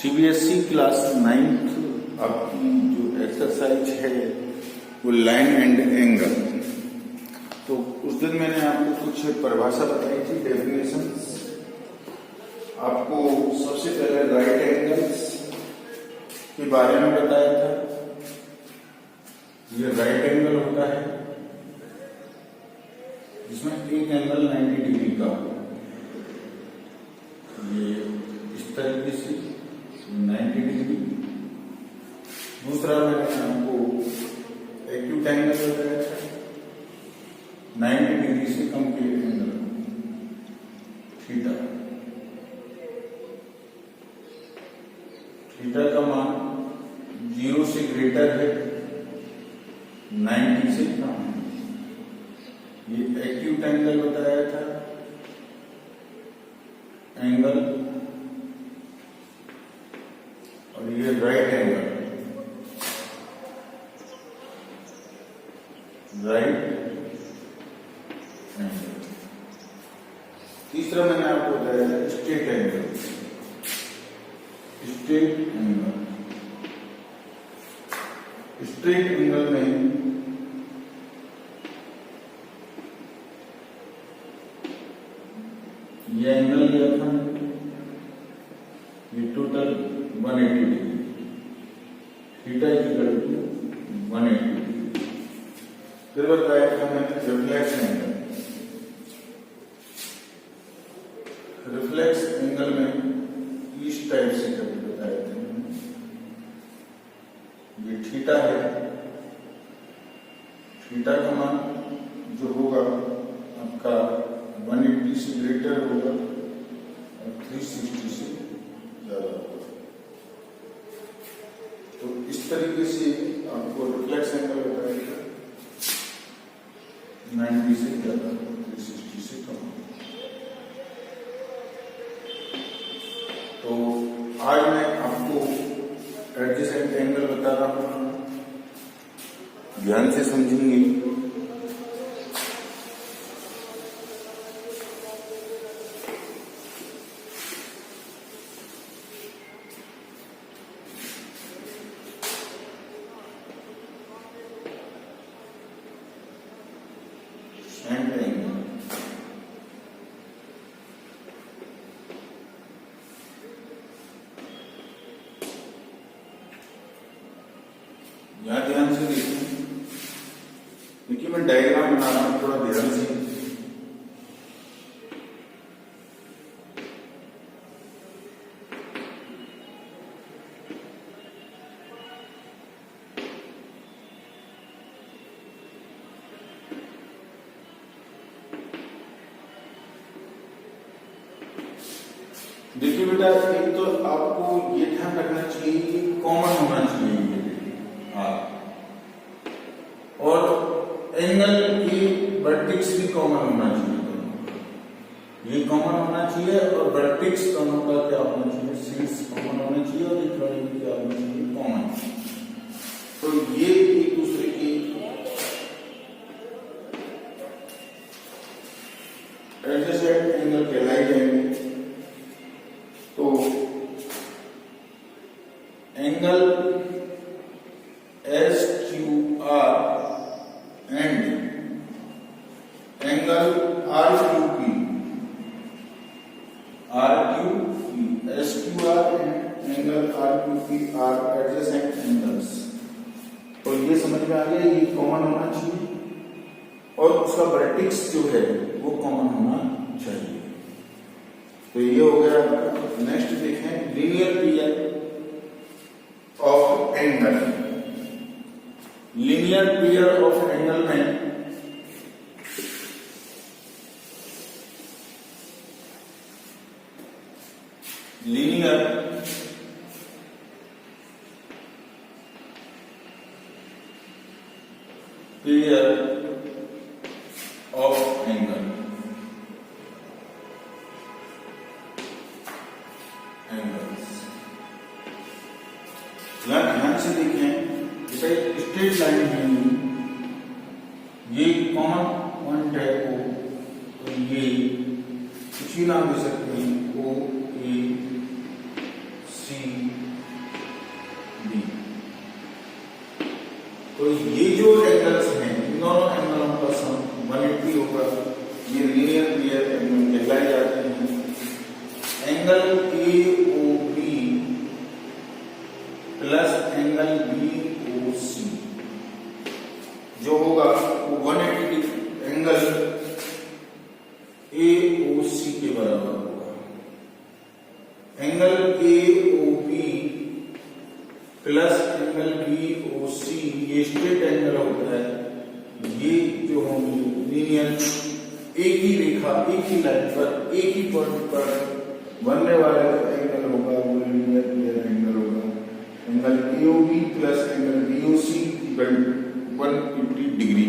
CBSE class 9th आपकी जो exercise है वो लाइन एंड एंगल। तो उस दिन मैंने आपको कुछ परिभाषा बताई थी, डेफिनेशंस। आपको सबसे पहले राइट एंगल्स के बारे में बताया था। ये राइट एंगल होता है जिसमें एक एंगल 90 डिग्री का हो। ये इस तरीके से 90 डिग्री। दूसरा मैंने आपको एक्यूट एंगल बताया था, 90 डिग्री से कम के एंगल थीटा। थीटा का मान 0 से ग्रेटर है, 90 से कम है। ये एक्यूट एंगल बताया था। एंगल और ये राइट एंगल, राइट एंगल। तीसरा मैंने आपको बताया था straight angle. Straight angle, straight angle में ये एंगल लिया था, ये total 180 degree. Theta equal to 180 degree. फिर बताया था मैंने रिफ्लेक्स एंगल। रिफ्लेक्स एंगल में इस टाइप से करके बताया था। ये थीटा है। थीटा का मान जो होगा आपका 180 से ग्रेटर होगा और 360 से ज्यादा होगा। तो इस तरीके से आपको रिफ्लेक्स एंगल बताएगा, 90 से ज्यादा, 360 से कम। तो आज मैं आपको एडजेसेंट एंगल बता रहा हूं, ध्यान से समझेंगे। यहां ध्यान से देखिए, क्योंकि मैं डायग्राम बना रहा हूं, थोड़ा ध्यान से। देखिए बेटा, एक तो आपको ये ध्यान रखना चाहिए कि कॉमन होना चाहिए और एंगल की वर्टेक्स भी कॉमन होना चाहिए। ये कॉमन होना चाहिए और वर्टेक्स दोनों का क्या होना चाहिए, शीर्ष कॉमन होना चाहिए और एक भी क्या होना चाहिए, कॉमन। तो ये एक दूसरे की एडजेसेंट एंगल कहलाए जाएंगे। तो angle SQR and angle RQP, SQR and angle RQP are adjacent angles. तो ये समझ में आ गया, ये कॉमन होना चाहिए और उसका वर्टेक्स जो है वो कॉमन होना चाहिए। तो ये हो गया आपका। नेक्स्ट देखें, linear pair of angle. Linear pair of angle में लीनियर पेयर ऑफ एंगल, यहां ध्यान से देखें। जैसे स्ट्रेट लाइन है, ये कॉमन पॉइंट है O, तो ये कुछ ही नाम दे सकते हैं, O A C C D. तो ये जो एंगल्स हैं इन दोनों एंगलों का सम 180 होगा। ये लीनियर पेयर एंगल कहलाए जाते हैं। Angle A O B plus angle B O C जो होगा वो 180 एंगल ए ओ सी के बराबर होगा। Angle A O B plus angle B O C ये स्ट्रेट एंगल होता है। ये जो होंगे लीनियर एक ही रेखा एक ही लाइन पर एक ही पॉइंट पर बनने वाला जो एंगल होगा वो लीनियर पेयर एंगल होगा। Angle A O B plus angle B O C 150 degree.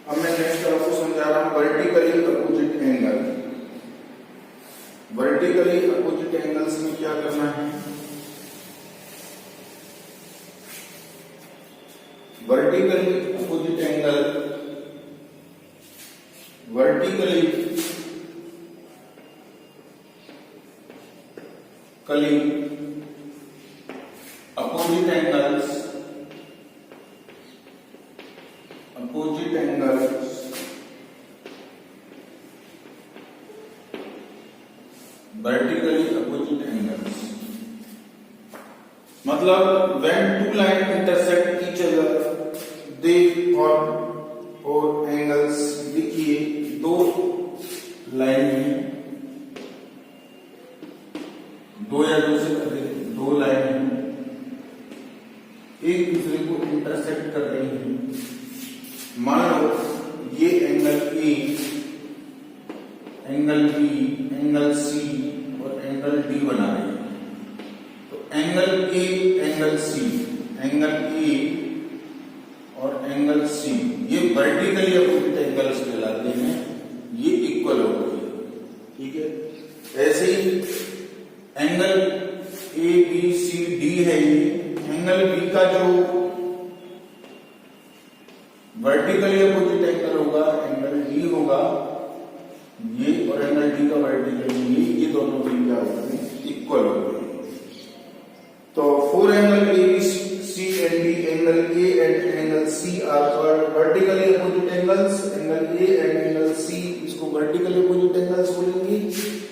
अब मैं नेक्स्ट आपको समझा रहा हूं vertically opposite angle. Vertically opposite angles में क्या करना है? Vertically opposite angle vertically opposite angles vertically opposite angles मतलब when two lines intersect each other they form और angles। देखिए दो लाइन में दो या दो से अधिक दो लाइन एक दूसरे को इंटरसेक्ट कर रही हैं। मान लो ये angle A, angle B, angle C और एंगल डी बना रही है। तो angle A, angle C, angle A और एंगल सी ये वर्टिकली अपोजिट एंगल्स कहलाते हैं। ये इक्वल हो गए, ठीक है। ऐसे ही angle A B C D है। ये एंगल बी का जो वर्टिकली अपोजिट एंगल होगा एंगल डी होगा ये, और एंगल डी का वर्टिकली ये दोनों भी क्या होते हैं? इक्वल होते हैं। तो four angle A B C and D, angle A and angle C are vertically opposite angles. Angle A and angle C इसको वर्टिकली अपोजिट एंगल्स बोलेंगे।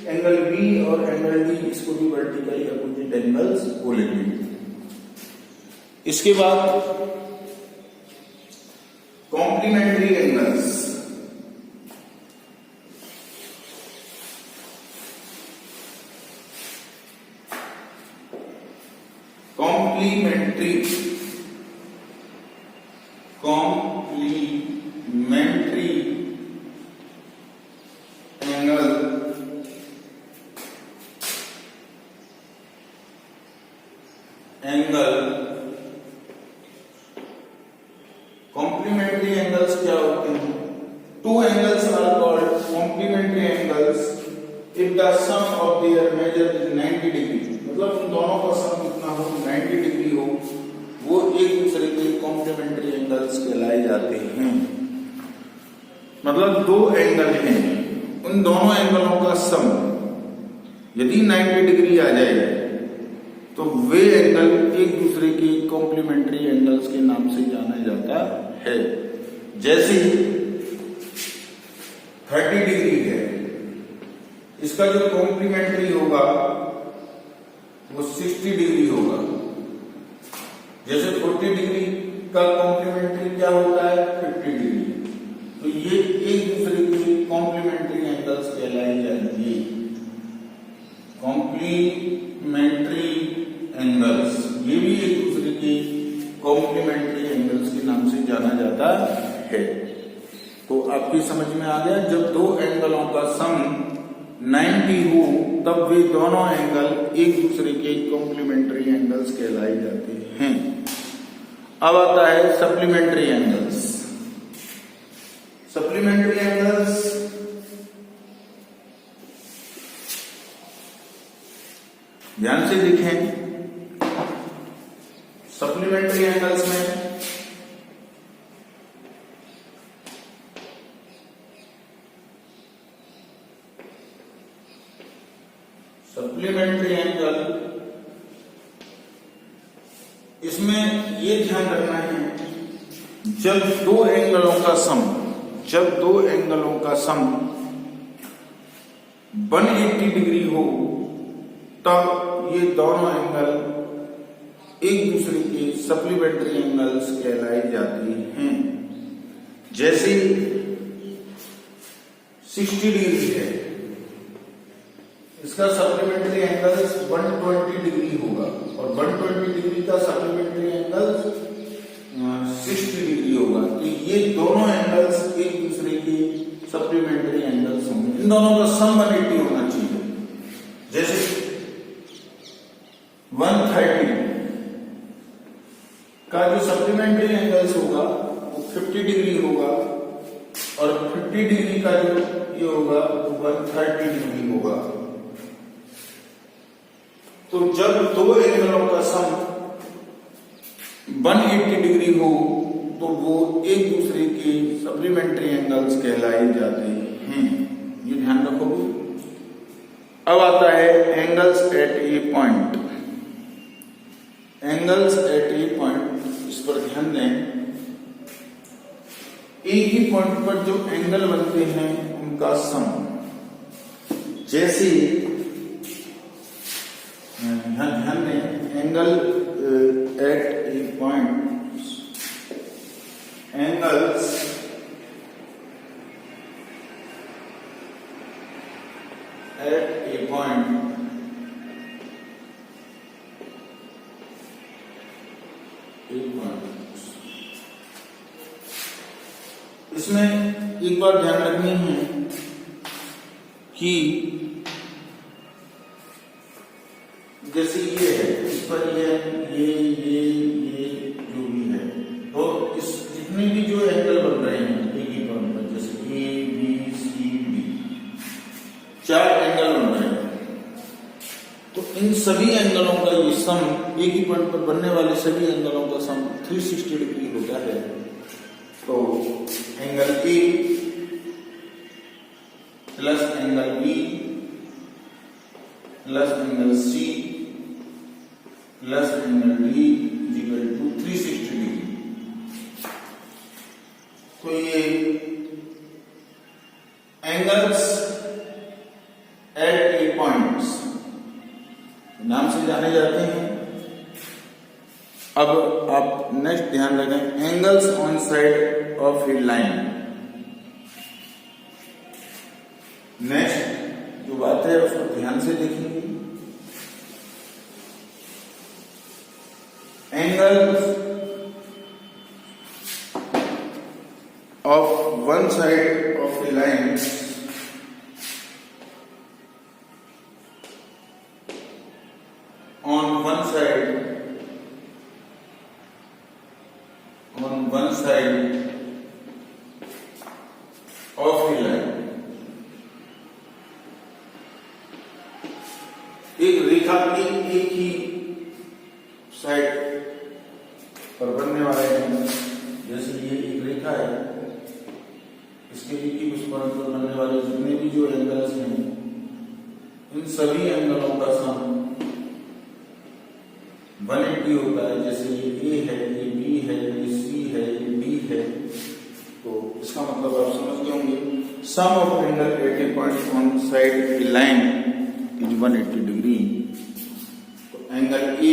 एंगल बी और एंगल डी इसको भी वर्टिकली अपोजिट एंगल्स बोलेंगे। इसके बाद complementary angles. Complementary angle complementary angles क्या होते हैं? Two angles are called complementary angles if the sum of their measure is 90 degree. मतलब उन दोनों का सम कितना हो? 90 डिग्री हो, वो एक दूसरे के कॉम्प्लीमेंट्री एंगल्स कहलाए जाते हैं। मतलब दो एंगल हैं, उन दोनों एंगलों का सम यदि 90 डिग्री आ जाए तो वे एंगल एक दूसरे के कॉम्प्लीमेंट्री एंगल्स के नाम से जाना जाता है। जैसे 30 डिग्री है, इसका जो कॉम्प्लीमेंट्री होगा वो 60 डिग्री होगा। जैसे 40 डिग्री का कॉम्प्लीमेंट्री क्या होता है? 50 डिग्री। तो ये एक दूसरे के कॉम्प्लीमेंट्री एंगल्स कहलाए जाएंगे। कॉम्प्लीमेंट्री एंगल्स ये भी एक दूसरे के कॉम्प्लीमेंट्री एंगल्स के नाम से जाना जाता है। तो आपकी समझ में आ गया, जब दो एंगलों का सम 90 हो तब वे दोनों एंगल एक दूसरे के कॉम्प्लीमेंट्री एंगल्स कहलाए जाते हैं। अब आता है सप्लीमेंट्री एंगल्स। सप्लीमेंट्री एंगल्स ध्यान से देखें। सप्लीमेंट्री एंगल्स में सप्लीमेंट्री एंगल इसमें ये ध्यान रखना है, जब दो एंगलों का सम 180 डिग्री हो तब ये दोनों एंगल एक दूसरे के सप्लीमेंट्री एंगल्स कहलाई जाती हैं। जैसे 60 डिग्री है, इसका सप्लीमेंट्री एंगल्स 120 डिग्री होगा और 120 डिग्री का सप्लीमेंट्री एंगल्स 60 डिग्री होगा। तो ये दोनों एंगल्स एक दूसरे के सप्लीमेंट्री एंगल्स होंगे। इन दोनों का सम 180 होना चाहिए। जैसे 130 का जो सप्लीमेंट्री एंगल्स होगा वो 50 डिग्री होगा और 50 डिग्री का जो ये होगा वो 130 डिग्री होगा। तो जब दो एंगलों का सम 180 डिग्री हो तो वो एक दूसरे के सप्लीमेंट्री एंगल्स कहलाए जाते हैं। ये ध्यान रखोगे। अब आता है angles at a point. Angles at a point, इस पर ध्यान दें। एक ही पॉइंट पर जो एंगल बनते हैं उनका सम, जैसे ध्यान दें, angle at a point, angles at a point इसमें एक बार ध्यान रखनी है कि जैसे ये है, इस पर ये जो भी है, तो इस जितने भी जो एंगल बन रहे हैं एक ही पॉइंट पर, जैसे A B C D, 4 angle बन रहे हैं, तो इन सभी एंगलों का ये सम, एक ही पॉइंट पर बनने वाले सभी एंगलों का सम 360 डिग्री होता है। तो angle A plus angle B plus angle C plus angle D equal to 360 degree. तो ये एंगल्स एट ए पॉइंट्स नाम से जाने जाते हैं। अब आप नेक्स्ट ध्यान रखें, angles on side of A line. Next जो बात है उसको ध्यान से देखेंगे। Angles of one side of A line on one side of a line, एक रेखा की एक ही साइड पर बनने वाले एंगल, जैसे ये एक रेखा है, इसके एक ही उस पर बनने वाले जितने भी जो एंगल्स हैं, इन सभी एंगलों का सम 180 होता है। जैसे ये ए है, ये बी है, ये सी है, ये डी है, तो इसका मतलब आप समझ गए होंगे। Sum of angle at a point on side a line is 180 degree. तो angle A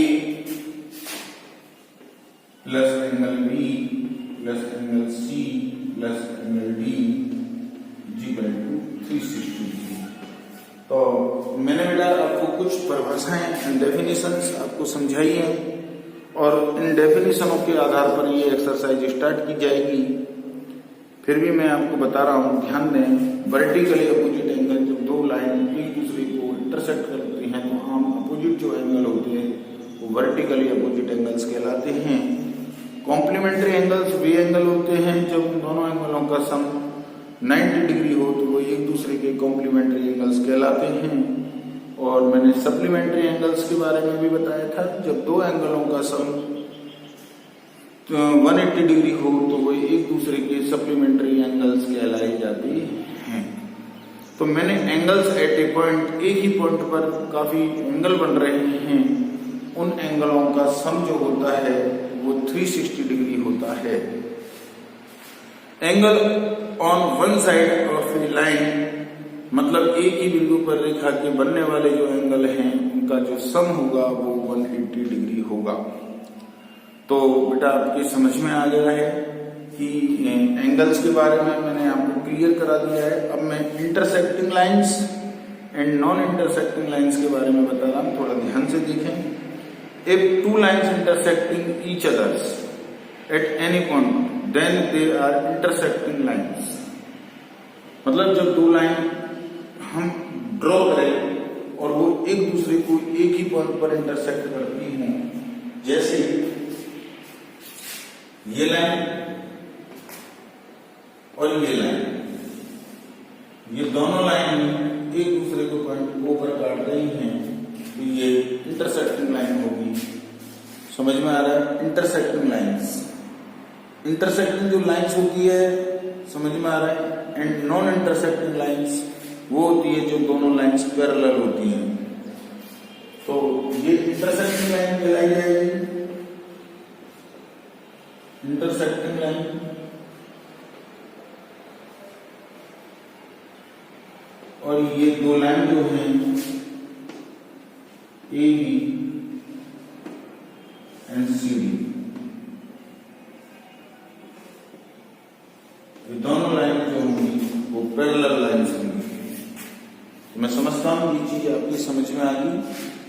plus angle B plus angle C plus angle D is equal to 360 degree. तो मैंने बेटा आपको कुछ परिभाषाएं एंड डेफिनेशंस आपको समझाई है और इन डेफिनेशनों के आधार पर ये एक्सरसाइज स्टार्ट की जाएगी। फिर भी मैं आपको बता रहा हूँ, ध्यान दें, वर्टिकली अपोजिट एंगल जब दो लाइन एक दूसरे को इंटरसेक्ट करते हैं तो हम अपोजिट जो एंगल होते हैं वो वर्टिकली अपोजिट एंगल्स कहलाते हैं। कॉम्प्लीमेंट्री एंगल्स वे एंगल होते हैं जब दोनों एंगलों का सम 90 डिग्री हो तो वो एक दूसरे के कॉम्प्लीमेंट्री एंगल्स कहलाते हैं। और मैंने सप्लीमेंट्री एंगल्स के बारे में भी बताया था, जब दो एंगलों का सम 180 डिग्री हो तो वो एक दूसरे के सप्लीमेंट्री एंगल्स कहलाए जाते हैं। तो मैंने एंगल्स एट ए पॉइंट, एक ही पॉइंट पर काफी एंगल बन रहे हैं उन एंगलों का सम जो होता है वो 360 डिग्री होता है। Angle on one side of A line, मतलब एक ही बिंदु पर रेखा के बनने वाले जो एंगल हैं उनका जो सम होगा वो 180 डिग्री होगा। तो बेटा आपकी समझ में आ गया है कि एंगल्स के बारे में मैंने आपको क्लियर करा दिया है। अब मैं intersecting lines and non intersecting lines के बारे में बता रहा हूं, थोड़ा ध्यान से देखें। If two lines intersecting each others at any point then they are intersecting lines. मतलब जब दो लाइन हम ड्रॉ करें और वो एक दूसरे को एक ही पॉइंट पर इंटरसेक्ट करती हों, जैसे ये लाइन और ये लाइन, ये दोनों लाइन एक दूसरे को पॉइंट O पर काट रही हैं, तो ये इंटरसेक्टिंग लाइन होगी। समझ में आ रहा है? इंटरसेक्टिंग लाइंस, इंटरसेक्टिंग जो लाइंस होती है, समझ में आ रहा है। एंड नॉन इंटरसेक्टिंग लाइंस वो होती है जो दोनों लाइंस पैरेलल होती हैं। तो ये इंटरसेक्टिंग लाइन कहलाई जाएगी, इंटरसेक्टिंग लाइन। और ये दो लाइन जो हैं AB एंड CD, ये दोनों लाइन जो होंगी वो पैरेलल लाइंस होंगी। तो मैं समझता हूं ये चीज आपकी समझ में आ गई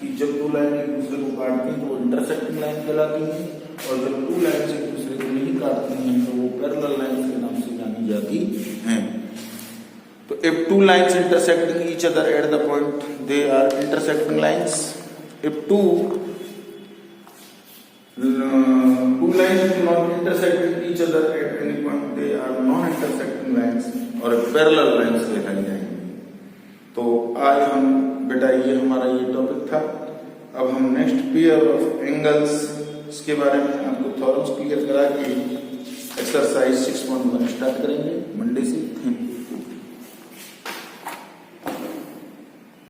कि जब दो लाइन एक दूसरे को काटती हैं तो वो इंटरसेक्टिंग लाइन कहलाती है, और जब दो लाइन एक दूसरे को नहीं काटती हैं तो वो पैरेलल लाइंस के नाम से जानी जाती हैं। तो if two lines intersecting each other at the point they are intersecting lines. If two lines do not intersect each other at any point they are non-intersecting lines और parallel lines कहलाई जाएंगी। तो आज हम बेटा ये हमारा ये टॉपिक था। अब हम नेक्स्ट पेयर ऑफ एंगल्स इसके बारे में आपको थ्योरम्स क्लियर करा के एक्सरसाइज 6.1 स्टार्ट करेंगे मंडे से। Thank you.